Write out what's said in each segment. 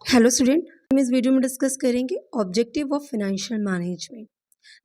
Hello student, हम इस video में डिस्कस करेंगे ऑब्जेक्टिव ऑफ फाइनेंशियल मैनेजमेंट।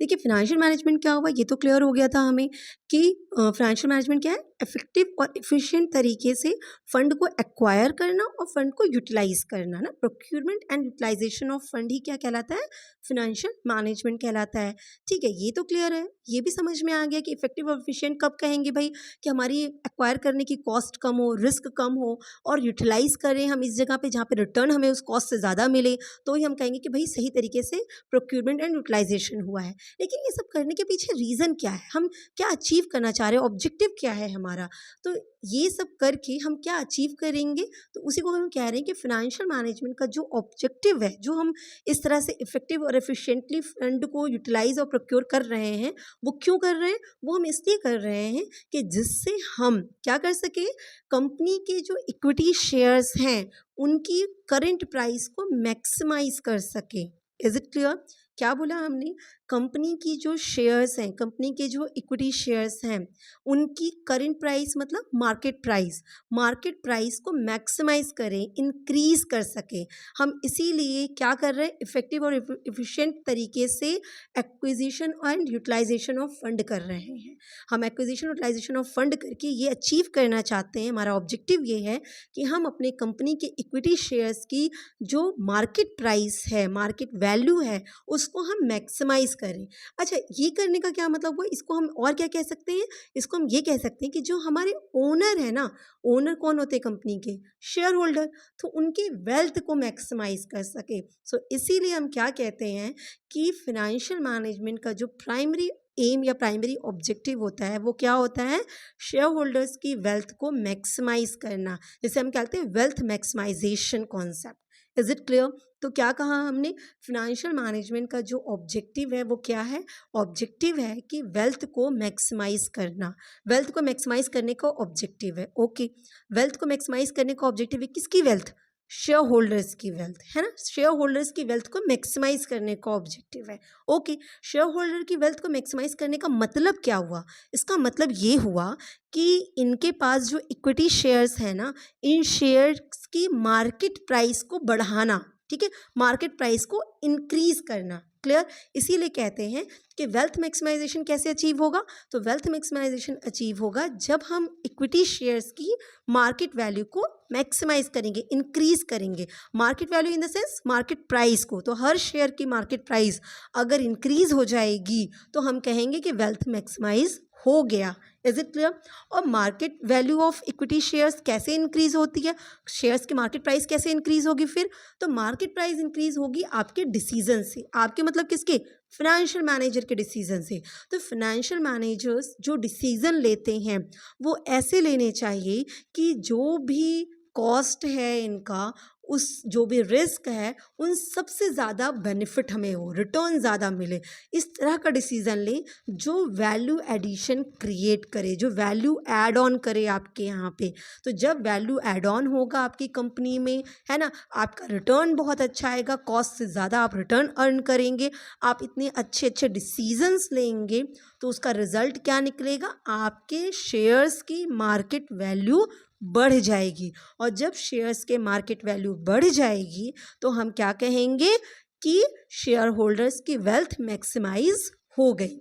देखिए, फाइनेंशियल मैनेजमेंट क्या हुआ ये तो क्लियर हो गया था हमें कि फाइनेंशियल मैनेजमेंट क्या है, इफेक्टिव और एफिशिएंट तरीके से फंड को एक्वायर करना और फंड को यूटिलाइज करना ना। Procurement and utilisation of fund ही क्या कहलाता है, फाइनेंशियल मैनेजमेंट कहलाता है। ठीक है, ये तो क्लियर है, ये भी समझ में आ गया कि इफेक्टिव और एफिशिएंट कब कहेंगे भाई, कि हमारी एक्वायर करने की कॉस्ट कम हो, रिस्क कम हो और यूटिलाइज करें हम इस जगह पे जहाँ पे रिटर्न हमें उस कॉस्ट से ज़्यादा मिले, तो ही हम कहेंगे कि भाई सही तरीके से प्रोक्यूरमेंट एंड यूटिलाइजेशन हुआ है। लेकिन ये सब करने के पीछे रीज़न क्या है, हम क्या अचीव करना चाह रहे हैं, ऑब्जेक्टिव क्या है हमारा, तो ये सब करके हम क्या अचीव करेंगे, तो उसी को हम कह रहे हैं कि फाइनेंशियल मैनेजमेंट का जो ऑब्जेक्टिव है, जो हम इस तरह से इफेक्टिव और एफिशिएंटली फंड को यूटिलाइज और प्रोक्योर कर रहे हैं, वो क्यों कर रहे हैं, वो हम इसलिए कर रहे हैं कि जिससे हम क्या कर सकें, कंपनी के जो इक्विटी शेयर्स हैं उनकी करंट प्राइस को मैक्सिमाइज कर सके। Is it clear? क्या बोला हमने, कंपनी की जो शेयर्स हैं, कंपनी के जो इक्विटी शेयर्स हैं, उनकी करंट प्राइस मतलब मार्केट प्राइस को मैक्सिमाइज करें, इंक्रीज कर सके। हम इसीलिए क्या कर रहे हैं, इफेक्टिव और एफिशिएंट तरीके से acquisition and utilisation of fund कर रहे हैं। हम एक्विजिशन यूटिलाइजेशन ऑफ फंड करके ये अचीव करना चाहते हैं, हमारा ऑब्जेक्टिव ये है कि हम अपने कंपनी के इक्विटी शेयर्स की जो मार्केट प्राइस है, मार्केट वैल्यू है, उसको हम मैक्सिमाइज करें। अच्छा, ये करने का क्या मतलब हुआ, इसको हम और क्या कह सकते हैं, इसको हम ये कह सकते हैं कि जो हमारे ओनर है ना, ओनर कौन होते हैं कंपनी के, शेयर होल्डर, तो उनके वेल्थ को मैक्सिमाइज कर सके। सो इसीलिए हम क्या कहते हैं कि फाइनेंशियल मैनेजमेंट का जो प्राइमरी एम या प्राइमरी ऑब्जेक्टिव होता है वो क्या होता है, शेयर होल्डर्स की वेल्थ को मैक्सिमाइज करना, जिसे हम कहते हैं wealth maximisation concept. Is it clear? तो क्या कहा हमने, फाइनेंशियल मैनेजमेंट का जो ऑब्जेक्टिव है वो क्या है, ऑब्जेक्टिव है कि वेल्थ को मैक्सिमाइज करना, वेल्थ को मैक्सिमाइज करने का ऑब्जेक्टिव है। ओके, वेल्थ को मैक्सिमाइज करने का ऑब्जेक्टिव है, किसकी वेल्थ, शेयर होल्डर्स की वेल्थ है ना, शेयर होल्डर्स की वेल्थ को मैक्सिमाइज करने का ऑब्जेक्टिव है। ओके, शेयर होल्डर की वेल्थ को मैक्सिमाइज करने का मतलब क्या हुआ, इसका मतलब ये हुआ कि इनके पास जो इक्विटी शेयर्स है ना, इन शेयर्स की मार्केट प्राइस को बढ़ाना, ठीक है, मार्केट प्राइस को इंक्रीज करना। क्लियर? इसीलिए कहते हैं कि वेल्थ मैक्सिमाइजेशन कैसे अचीव होगा, तो वेल्थ मैक्सिमाइजेशन अचीव होगा जब हम इक्विटी शेयर्स की मार्केट वैल्यू को मैक्सिमाइज करेंगे, इंक्रीज करेंगे। Market value in the sense market price को, तो हर शेयर की मार्केट प्राइस अगर इंक्रीज हो जाएगी तो हम कहेंगे कि वेल्थ मैक्सिमाइज हो गया। Is it clear? और market value of equity shares कैसे इंक्रीज होती है, शेयर्स की मार्केट प्राइस कैसे इंक्रीज होगी फिर, तो मार्केट प्राइस इंक्रीज होगी आपके डिसीजन से, आपके मतलब किसके, फाइनेंशियल मैनेजर के डिसीजन से। तो फाइनेंशियल मैनेजर्स जो डिसीजन लेते हैं वो ऐसे लेने चाहिए कि जो भी कॉस्ट है इनका, उस जो भी रिस्क है, उन सबसे ज़्यादा बेनिफिट हमें हो, रिटर्न ज़्यादा मिले, इस तरह का डिसीज़न लें जो वैल्यू एडिशन क्रिएट करे, जो वैल्यू ऐड ऑन करे आपके यहाँ पे। तो जब वैल्यू ऐड ऑन होगा आपकी कंपनी में, है ना, आपका रिटर्न बहुत अच्छा आएगा, कॉस्ट से ज़्यादा आप रिटर्न अर्न करेंगे, आप इतने अच्छे अच्छे डिसीजंस लेंगे, तो उसका रिजल्ट क्या निकलेगा, आपके शेयर्स की मार्केट वैल्यू बढ़ जाएगी। और जब शेयर्स के मार्केट वैल्यू बढ़ जाएगी तो हम क्या कहेंगे कि शेयर होल्डर्स की वेल्थ मैक्सिमाइज हो गई।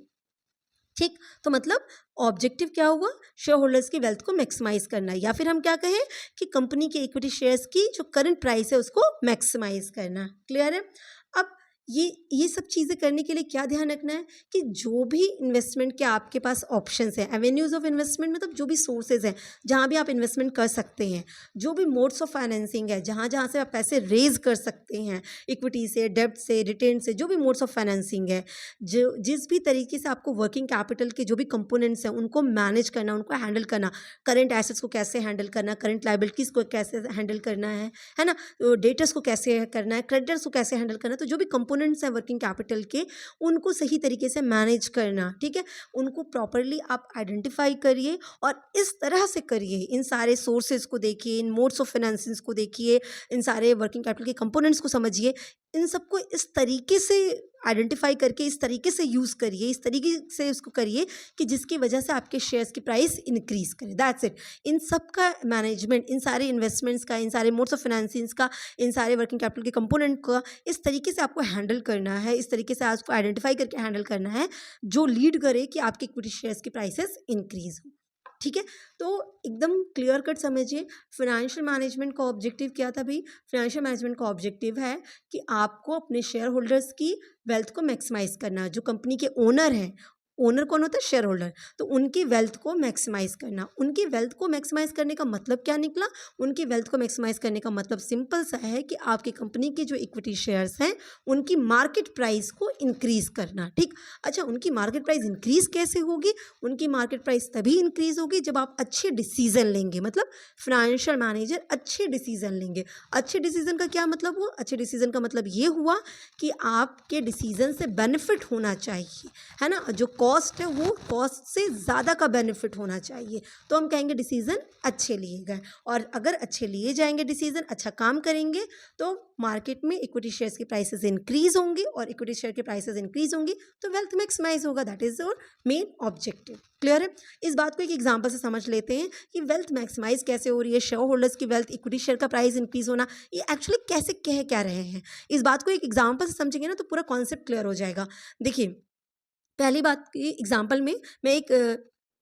ठीक, तो मतलब ऑब्जेक्टिव क्या हुआ, शेयर होल्डर्स की वेल्थ को मैक्सिमाइज करना, या फिर हम क्या कहें कि कंपनी के इक्विटी शेयर्स की जो करंट प्राइस है उसको मैक्सिमाइज करना। क्लियर है? अब ये सब चीज़ें करने के लिए क्या ध्यान रखना है कि जो भी इन्वेस्टमेंट के आपके पास ऑप्शंस हैं, एवेन्यूज़ ऑफ इन्वेस्टमेंट मतलब जो भी सोर्सेज हैं जहाँ भी आप इन्वेस्टमेंट कर सकते हैं, जो भी मोड्स ऑफ फाइनेंसिंग है, जहाँ जहाँ से आप पैसे रेज कर सकते हैं, इक्विटी से, डेब्ट से, रिटेन से, जो भी मोड्स ऑफ फाइनेंसिंग है, जो जिस भी तरीके से आपको वर्किंग कैपिटल के जो भी कंपोनेंट्स हैं उनको मैनेज करना, उनको हैंडल करना, करंट एसेट्स को कैसे हैंडल करना, करंट लायबिलिटीज़ को कैसे हैंडल करना है ना, डेटर्स को कैसे करना है, क्रेडिटर्स को कैसे हैंडल करना है, तो जो भी कंपोनेंट्स हैं वर्किंग कैपिटल के, उनको सही तरीके से मैनेज करना, ठीक है। उनको प्रॉपरली आप आइडेंटिफाई करिए और इस तरह से करिए, इन सारे सोर्सेज को देखिए, इन मोड्स ऑफ फाइनेंसिंग को देखिए, इन सारे वर्किंग कैपिटल के कंपोनेंट्स को समझिए, इन सबको इस तरीके से आइडेंटिफाई करके इस तरीके से यूज़ करिए, इस तरीके से इसको करिए कि जिसकी वजह से आपके शेयर्स की प्राइस इंक्रीज़ करे। That's it. इन सब का मैनेजमेंट, इन सारे इन्वेस्टमेंट्स का, इन सारे मोड्स ऑफ फाइनेंसिंग्स का, इन सारे वर्किंग कैपिटल के कंपोनेंट का इस तरीके से आपको हैंडल करना है, इस तरीके से आपको आइडेंटिफाई करके हैंडल करना है जो लीड करे कि आपके इक्विटी शेयर्स की प्राइसेस इंक्रीज़ हो, ठीक है। तो एकदम क्लियर कट समझिए फाइनेंशियल मैनेजमेंट का ऑब्जेक्टिव क्या था भाई। फाइनेंशियल मैनेजमेंट का ऑब्जेक्टिव है कि आपको अपने शेयर होल्डर्स की वेल्थ को मैक्सिमाइज करना। जो कंपनी के ओनर हैं, ओनर कौन होता है? Share holder. तो उनकी वेल्थ को मैक्सिमाइज करना। उनकी वेल्थ को मैक्सिमाइज करने का मतलब क्या निकला? उनकी वेल्थ को मैक्सिमाइज करने का मतलब सिंपल सा है कि आपकी कंपनी की जो इक्विटी शेयर्स हैं उनकी मार्केट प्राइस को इंक्रीज करना, ठीक। अच्छा, उनकी मार्केट प्राइस इंक्रीज कैसे होगी? उनकी मार्केट प्राइस तभी इंक्रीज होगी जब आप अच्छे डिसीजन लेंगे, मतलब फाइनेंशियल मैनेजर अच्छे डिसीजन लेंगे। अच्छे डिसीजन का क्या मतलब हुआ? अच्छे डिसीजन का मतलब ये हुआ कि आपके डिसीजन से बेनिफिट होना चाहिए, है ना। जो कॉस्ट है वो कॉस्ट से ज़्यादा का बेनिफिट होना चाहिए, तो हम कहेंगे डिसीजन अच्छे लिए गए। और अगर अच्छे लिए जाएंगे डिसीजन, अच्छा काम करेंगे, तो मार्केट में इक्विटी शेयर्स की प्राइसेस इंक्रीज होंगी, और इक्विटी शेयर की प्राइसेस इंक्रीज होंगी तो वेल्थ मैक्सिमाइज होगा। That is your main objective. Clear है? इस बात को एक एग्जांपल से समझ लेते हैं कि वेल्थ मैक्सिमाइज कैसे हो रही है, शेयर होल्डर्स की वेल्थ, इक्विटी शेयर का प्राइस इंक्रीज होना, ये एक्चुअली कैसे कह क्या रहे हैं। इस बात को एक एग्जांपल से समझेंगे ना तो पूरा कॉन्सेप्ट क्लियर हो जाएगा। देखिए, पहली बात की एग्जांपल में मैं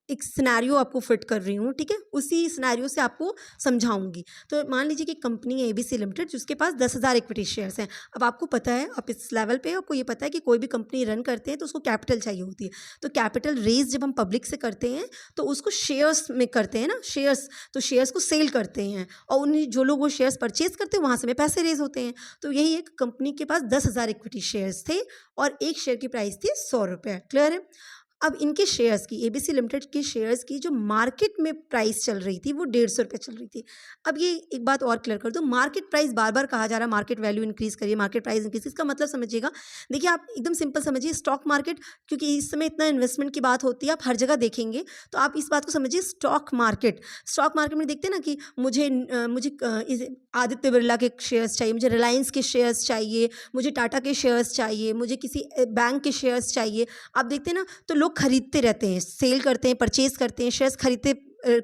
एक सिनेरियो आपको फिट कर रही हूँ, ठीक है। उसी सिनेरियो से आपको समझाऊंगी। तो मान लीजिए कि कंपनी है एबीसी लिमिटेड, जिसके पास 10,000 इक्विटी शेयर्स हैं। अब आपको पता है, आप इस लेवल पे आपको ये पता है कि कोई भी कंपनी रन करते हैं तो उसको कैपिटल चाहिए होती है। तो कैपिटल रेज जब हम पब्लिक से करते हैं तो उसको शेयर्स में करते हैं ना, शेयर्स। तो शेयर्स को सेल करते हैं और उन्हें जो लोग वो शेयर्स परचेज करते हैं वहाँ से में पैसे रेज होते हैं। तो यही एक कंपनी के पास 10,000 इक्विटी शेयर्स थे और एक शेयर की प्राइस थी 100 रुपये। क्लियर है? अब इनके शेयर्स की, एबीसी लिमिटेड के शेयर्स की जो मार्केट में प्राइस चल रही थी वो 150 रुपये चल रही थी। अब ये एक बात और क्लियर कर दो, मार्केट प्राइस बार बार कहा जा रहा है मार्केट वैल्यू इंक्रीज करिए, मार्केट प्राइस इंक्रीज। इसका मतलब समझिएगा, देखिए आप एकदम सिंपल समझिए, स्टॉक मार्केट, क्योंकि इस समय इतना इन्वेस्टमेंट की बात होती है, आप हर जगह देखेंगे, तो आप इस बात को समझिए, स्टॉक मार्केट में देखते हैं ना कि मुझे आदित्य बिरला के शेयर्स चाहिए, मुझे रिलायंस के शेयर्स चाहिए, मुझे टाटा के शेयर्स चाहिए, मुझे किसी बैंक के शेयर्स चाहिए। आप देखते हैं ना, तो लोग खरीदते रहते हैं, सेल करते हैं, परचेज करते हैं, शेयर्स खरीदते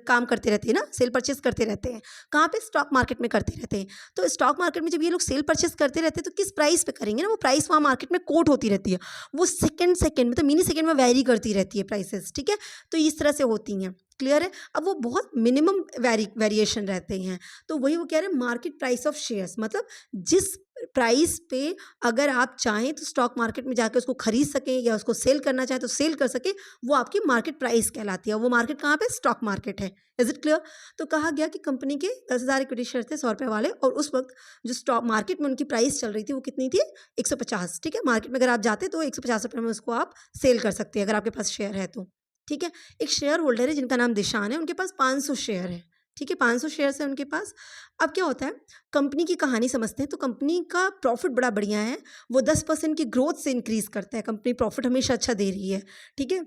काम करते रहते हैं ना, सेल परचेज करते रहते हैं। कहाँ पे? स्टॉक मार्केट में करते रहते हैं। तो स्टॉक मार्केट में जब ये लोग सेल परचेज करते रहते हैं तो किस प्राइस पे करेंगे ना, वो प्राइस वहाँ मार्केट में कोट होती रहती है, वो सेकंड मतलब मिनी सेकंड में वेरी करती रहती है प्राइसेस, ठीक है। तो इस तरह से होती हैं। क्लियर है? अब वो बहुत मिनिमम वेरिएशन रहते हैं। तो वही वो कह रहे हैं, मार्केट प्राइस ऑफ शेयर्स, मतलब जिस प्राइस पे अगर आप चाहें तो स्टॉक मार्केट में जाकर उसको खरीद सकें या उसको सेल करना चाहें तो सेल कर सकें, वो आपकी मार्केट प्राइस कहलाती है। वो मार्केट कहाँ पे? स्टॉक मार्केट है। Is it clear? तो कहा गया कि कंपनी के 10,000 इक्विटी शेयर थे 100 रुपये वाले, और उस वक्त जो स्टॉक मार्केट में उनकी प्राइस चल रही थी वो कितनी थी? 150, ठीक है। मार्केट में अगर आप जाते तो 150 रुपये में उसको आप सेल कर सकते हैं अगर आपके पास शेयर है तो, ठीक है। एक शेयर होल्डर है जिनका नाम दिशान है, उनके पास 500 शेयर है, ठीक है। 500 शेयर्स है उनके पास। अब क्या होता है, कंपनी की कहानी समझते हैं। तो कंपनी का प्रॉफिट बड़ा बढ़िया है, वो 10% की ग्रोथ से इंक्रीज करता है। कंपनी प्रॉफिट हमेशा अच्छा दे रही है, ठीक है।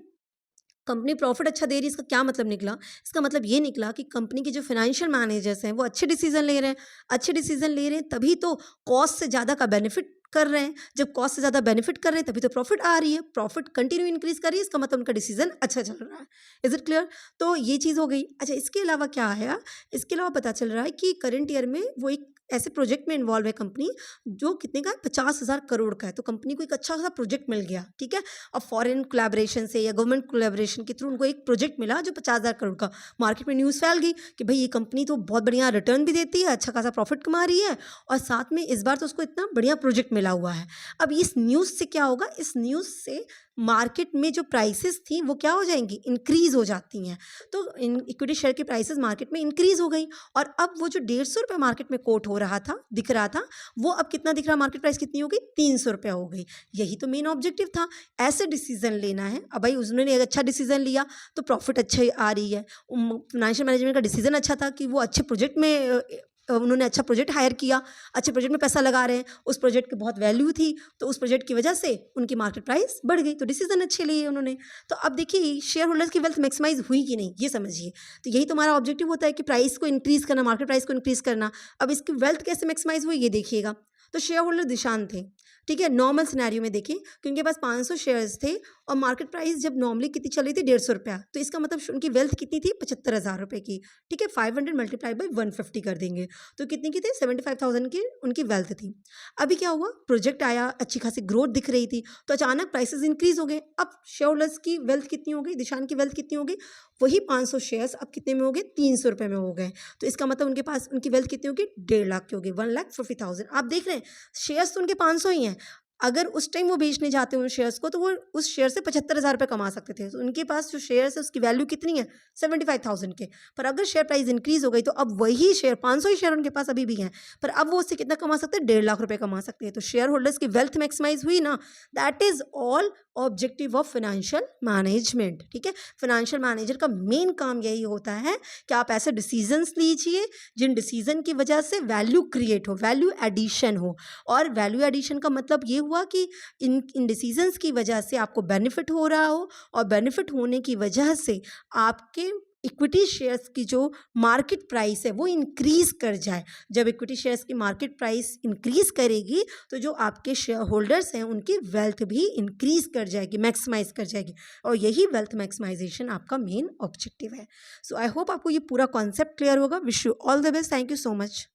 कंपनी प्रॉफिट अच्छा दे रही है, इसका क्या मतलब निकला? इसका मतलब ये निकला कि कंपनी के जो फाइनेंशियल मैनेजर्स हैं वो अच्छे डिसीजन ले रहे हैं। अच्छे डिसीजन ले रहे हैं तभी तो कॉस्ट से ज़्यादा का बेनिफिट कर रहे हैं। जब कॉस्ट से ज़्यादा बेनिफिट कर रहे हैं तभी तो प्रॉफिट आ रही है, प्रॉफिट कंटिन्यू इंक्रीज कर रही है, इसका मतलब उनका डिसीजन अच्छा चल रहा है। Is it clear? तो ये चीज़ हो गई। अच्छा, इसके अलावा क्या है? इसके अलावा पता चल रहा है कि करंट ईयर में वो एक ऐसे प्रोजेक्ट में इन्वॉल्व है कंपनी, जो कितने का है? 50,000 करोड़ का है। तो कंपनी को एक अच्छा सा प्रोजेक्ट मिल गया, ठीक है। अब फॉरेन कोलैबोरेशन से या गवर्नमेंट कोलैबोरेशन के थ्रू उनको एक प्रोजेक्ट मिला जो 50,000 करोड़ का। मार्केट में न्यूज़ फैल गई कि भाई ये कंपनी तो बहुत बढ़िया रिटर्न भी देती है, अच्छा खासा प्रॉफिट कमा रही है, और साथ में इस बार तो उसको इतना बढ़िया प्रोजेक्ट मिला हुआ है। अब इस न्यूज़ से क्या होगा? इस न्यूज़ से मार्केट में जो प्राइसेस थी वो क्या हो जाएंगी? इंक्रीज हो जाती हैं। तो इन इक्विटी शेयर की प्राइसेस मार्केट में इंक्रीज हो गई, और अब वो जो 150 रुपये मार्केट में कोट हो रहा था, दिख रहा था, वो अब कितना दिख रहा? मार्केट प्राइस कितनी हो गई? 300 रुपये हो गई। यही तो मेन ऑब्जेक्टिव था, ऐसे डिसीजन लेना है। अब भाई उन्होंने एक अच्छा डिसीजन लिया तो प्रॉफिट अच्छा आ रही है। फाइनेंशियल मैनेजमेंट का डिसीजन अच्छा था कि वो अच्छे प्रोजेक्ट में उन्होंने अच्छा प्रोजेक्ट हायर किया, अच्छे प्रोजेक्ट में पैसा लगा रहे हैं, उस प्रोजेक्ट की बहुत वैल्यू थी, तो उस प्रोजेक्ट की वजह से उनकी मार्केट प्राइस बढ़ गई, तो डिसीजन अच्छे लिए उन्होंने। तो अब देखिए शेयर होल्डर्स की वेल्थ मैक्सिमाइज हुई कि नहीं, ये समझिए। तो यही तो हमारा ऑब्जेक्टिव होता है कि प्राइस को इंक्रीज करना, मार्केट प्राइस को इंक्रीज करना। अब इसकी वेल्थ कैसे मैक्सिमाइज हुई ये देखिएगा। तो शेयर होल्डर दिशान थे, ठीक है, नॉर्मल सिनेरियो में देखिए कि उनके पास 500 शेयर्स थे और मार्केट प्राइस जब नॉर्मली कितनी चल रही थी, 150 रुपया, तो इसका मतलब उनकी वेल्थ कितनी थी, 75,000 रुपये की, ठीक है। 500 मल्टीप्लाई बाई 150 कर देंगे तो कितनी की थी, 75,000 की उनकी वेल्थ थी। अभी क्या हुआ, प्रोजेक्ट आया, अच्छी खासी ग्रोथ दिख रही थी, तो अचानक प्राइसेस इंक्रीज हो गए। अब शेयर होल्डर्स की वेल्थ कितनी हो गई, दिशान की वेल्थ कितनी हो गई, वही 500 शेयर्स अब कितने में हो गए, 300 रुपये में हो गए। तो इसका मतलब उनके पास उनकी वेल्थ कितनी होगी, 1.5 लाख की होगी, 1,50,000। आप देख रहे हैं शेयर्स तो उनके 500 ही हैं, अगर उस टाइम वो बेचने जाते हैं उन शेयर्स को तो वो उस शेयर से 75,000 रुपये कमा सकते थे। तो उनके पास जो शेयर्स है उसकी वैल्यू कितनी है, 75,000 के। पर अगर शेयर प्राइस इंक्रीज हो गई तो अब वही शेयर 500 ही शेयर उनके पास अभी भी हैं, पर अब वो उससे कितना कमा सकते हैं, 1.5 लाख रुपये कमा सकते हैं। तो शेयर होल्डर्स की वेल्थ मैक्सिमाइज हुई ना। That is all objective of financial management, ठीक है। फाइनेंशियल मैनेजर का मेन काम यही होता है कि आप ऐसे डिसीजंस लीजिए जिन डिसीजन की वजह से वैल्यू क्रिएट हो, वैल्यू एडिशन हो। और वैल्यू एडिशन का मतलब ये हुआ कि इन डिसीजंस की वजह से आपको बेनिफिट हो रहा हो, और बेनिफिट होने की वजह से आपके इक्विटी शेयर्स की जो मार्केट प्राइस है वो इंक्रीज कर जाए। जब इक्विटी शेयर्स की मार्केट प्राइस इंक्रीज करेगी तो जो आपके शेयर होल्डर्स हैं उनकी वेल्थ भी इंक्रीज कर जाएगी, मैक्सिमाइज कर जाएगी, और यही वेल्थ मैक्सिमाइजेशन आपका मेन ऑब्जेक्टिव है। सो आई होप आपको ये पूरा कॉन्सेप्ट क्लियर होगा। Wish you all the best. Thank you so much.